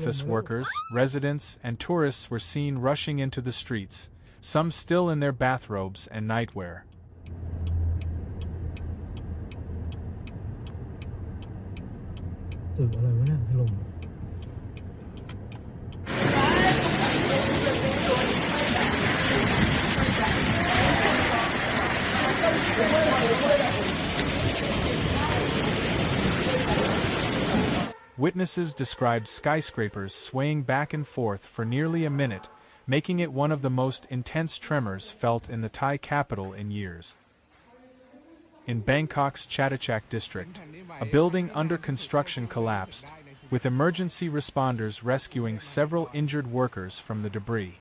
Office workers, residents, and tourists were seen rushing into the streets, some still in their bathrobes and nightwear. Witnesses described skyscrapers swaying back and forth for nearly a minute, making it one of the most intense tremors felt in the Thai capital in years. In Bangkok's Chatuchak district, a building under construction collapsed, with emergency responders rescuing several injured workers from the debris.